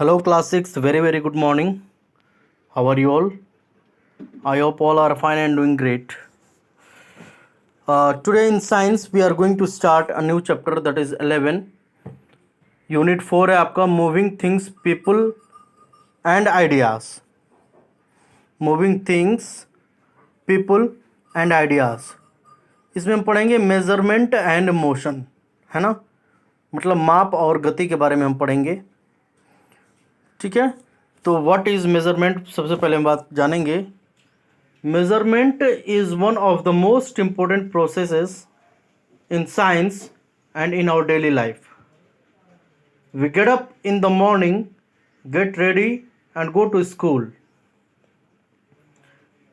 Hello, class 6. Very good morning. How are you all? I hope all are fine and doing great. Today in science, we are going to start a new chapter that is 11. Unit 4 है आपका Moving Things, People and Ideas. Moving Things, People and Ideas. इसमें हम पढ़ेंगे measurement and motion, है ना, मतलब माप और गति के बारे में हम पढ़ेंगे. ठीक है, तो व्हाट इज मेजरमेंट सबसे पहले हम बात जानेंगे. Measurement is one of the most important processes in science and in our daily life. We get up in the morning, get ready, and go to school.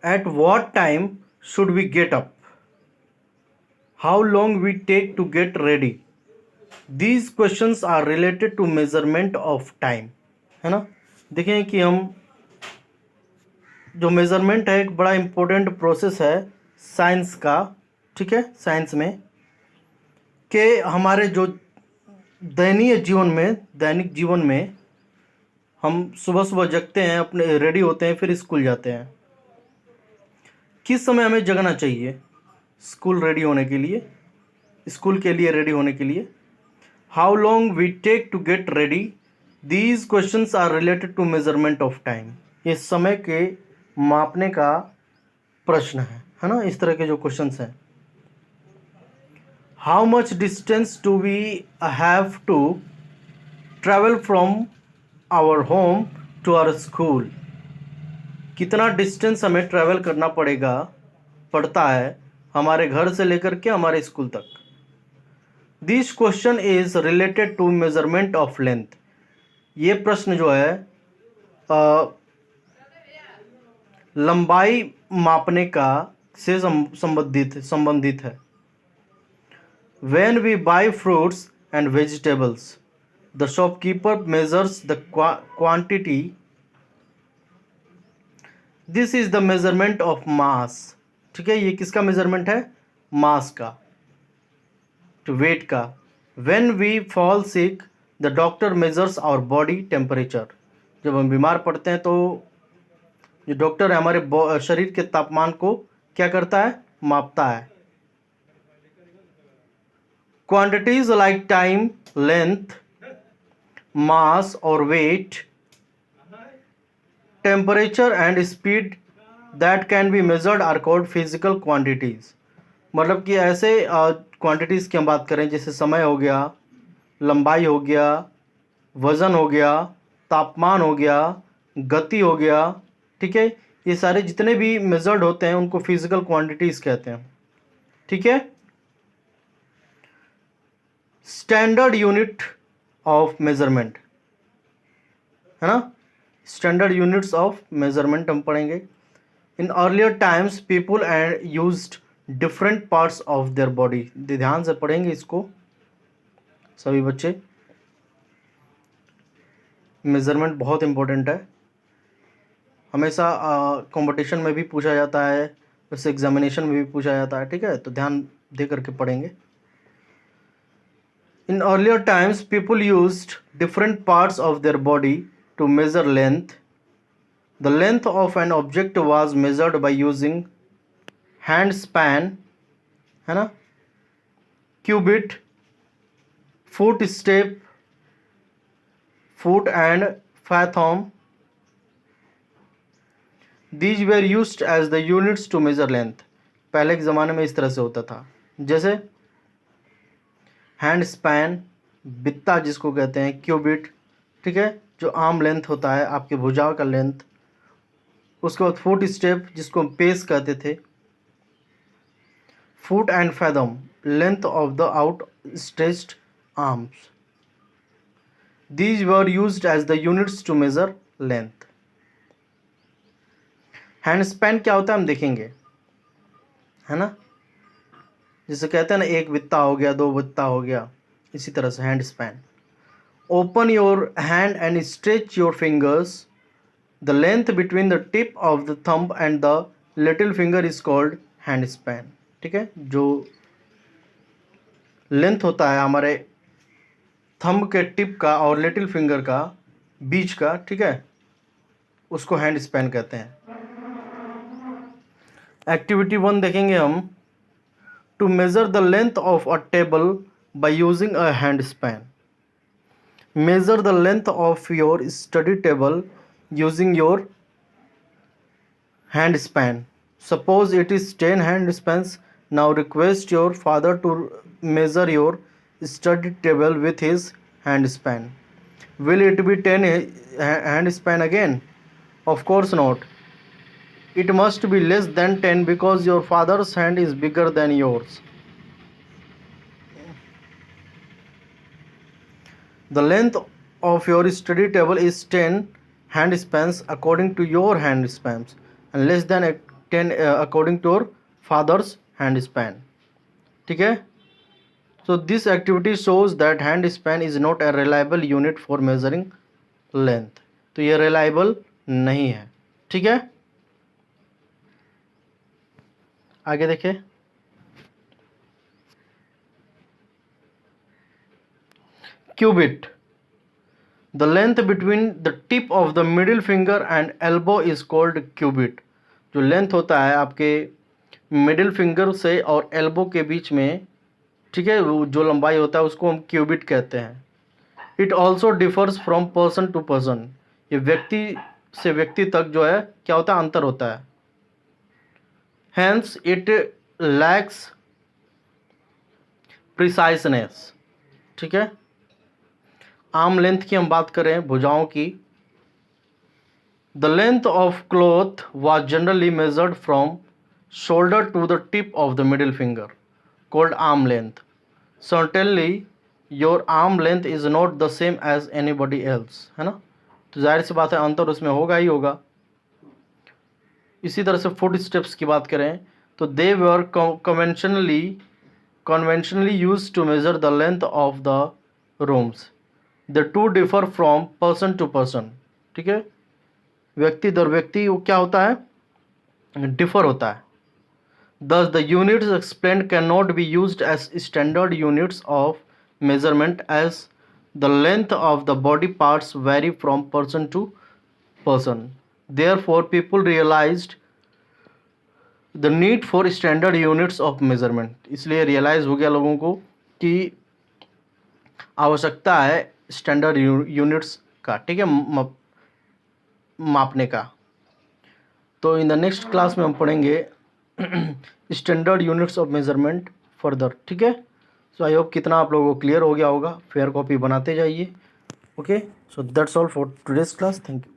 At what time should we get up? How long we take to get ready? These questions are related to measurement of time. है ना, देखें कि हम जो measurement है एक बड़ा important process है साइंस का. ठीक है, साइंस में कि हमारे जो दैनिक जीवन में हम सुबह सुबह जगते हैं, अपने रेडी होते हैं, फिर स्कूल जाते हैं. किस समय हमें जगना चाहिए स्कूल रेडी होने के लिए, स्कूल के लिए रेडी होने के लिए. How long we take to get ready. These questions are related to measurement of time. ये समय के मापने का प्रश्न है ना, इस तरह के जो क्वेश्चंस हैं. How much distance do we have to travel from our home to our school. कितना डिस्टेंस हमें ट्रैवल करना पड़ता है हमारे घर से लेकर के हमारे स्कूल तक. This question is related to measurement of length. ये प्रश्न जो है लंबाई मापने का से संबंधित है. When we buy fruits and vegetables, the shopkeeper measures the quantity. This is the measurement of mass. ठीक है, ये किसका मेजरमेंट है? मास का, तो वेट का. When we fall sick, the doctor measures our body temperature. जब हम बीमार पड़ते हैं तो जो डॉक्टर है हमारे शरीर के तापमान को क्या करता है? मापता है. Quantities like time, length, mass और weight, temperature and speed that can be measured are called physical quantities. मतलब कि ऐसे क्वांटिटीज की हम बात करें जैसे समय हो गया, लंबाई हो गया, वजन हो गया, तापमान हो गया, गति हो गया. ठीक है, ये सारे जितने भी मेजर्ड होते हैं उनको फिजिकल क्वांटिटीज कहते हैं. ठीक है, स्टैंडर्ड यूनिट ऑफ मेजरमेंट, है ना, स्टैंडर्ड यूनिट्स ऑफ मेजरमेंट हम पढ़ेंगे. In earlier times people and used different parts of their body. ध्यान से पढ़ेंगे इसको सभी बच्चे. मेजरमेंट बहुत इंपॉर्टेंट है, हमेशा कंपटीशन में भी पूछा जाता है, वैसे एग्जामिनेशन में भी पूछा जाता है. ठीक है, तो ध्यान दे करके पढ़ेंगे. In earlier times people used different parts of their body to measure length. The length of an object was measured by using hand span, है ना, cubit, foot step, foot and fathom. These were used as the units to measure length. पहले के ज़माने में इस तरह से होता था, जैसे हैंड स्पैन, बित्ता जिसको कहते हैं, क्यूबिट, ठीक है, जो आर्म लेंथ होता है आपके भुजाओं का लेंथ. उसके बाद फुट स्टेप जिसको हम पेस कहते थे, foot and fathom, length of the out stretched arms. These were used as the units to measure length. Hand span क्या होता है हम देखेंगे, है ना, जिसे कहते हैं ना एक बित्ता हो गया, दो बित्ता हो गया, इसी तरह से hand span. Open your hand and stretch your fingers. The length between the tip of the thumb and the little finger is called hand span. ठीक है, जो लेंथ होता है हमारे थंब के टिप का और लिटिल फिंगर का, बीच का, ठीक है, उसको हैंड स्पैन कहते हैं। एक्टिविटी 1 देखेंगे हम, to measure the length of a table by using a hand span. Measure the length of your study table using your hand span. Suppose it is 10 hand spans. Now request your father to measure your study table with his hand span. Will it be 10 hand span again? Of course not. It must be less than 10 because your father's hand is bigger than yours. The length of your study table is 10 hand spans according to your hand spans and less than 10 according to your father's hand span. ठीक है, so this activity shows that hand span is not a reliable unit for measuring length. तो ये reliable नहीं है, ठीक है। आगे देखें, cubit. The length between the tip of the middle finger and elbow is called cubit. जो length होता है आपके मिडिल फिंगर से और एल्बो के बीच में, ठीक है, जो लंबाई होता है उसको हम क्यूबिट कहते हैं। It also differs from person to person. ये व्यक्ति से व्यक्ति तक जो है क्या होता है, अंतर होता है। हैंस इट लैक्स प्रिसाइसनेस, ठीक है। आर्म लेंथ की हम बात करें, भुजाओं की, the length of cloth was generally measured from shoulder to the tip of the middle finger called arm length. Certainly your arm length is not the same as anybody else, है ना। तो जाहिर सी बात है अंतर उसमें होगा ही होगा। इसी तरह से फुट स्टेप्स की बात करें तो दे वर conventionally used to measure the length of the rooms. The two differ from person to person, ठीक है, व्यक्ति दर व्यक्ति वो क्या होता है, डिफर होता है। Thus, the units explained cannot be used as standard units of measurement as the length of the body parts vary from person to person. Therefore, people realized the need for standard units of measurement. इसलिए realize हो गया लोगों को कि आवश्यकता है standard units का, ठीक है, मापने का। तो इन द नेक्स्ट क्लास में हम पढ़ेंगे standard units of measurement further, ठीक है। सो आई होप कितना आप लोगों को क्लियर हो गया होगा। फेयर कॉपी बनाते जाइए। Okay, so that's all for today's class. Thank you.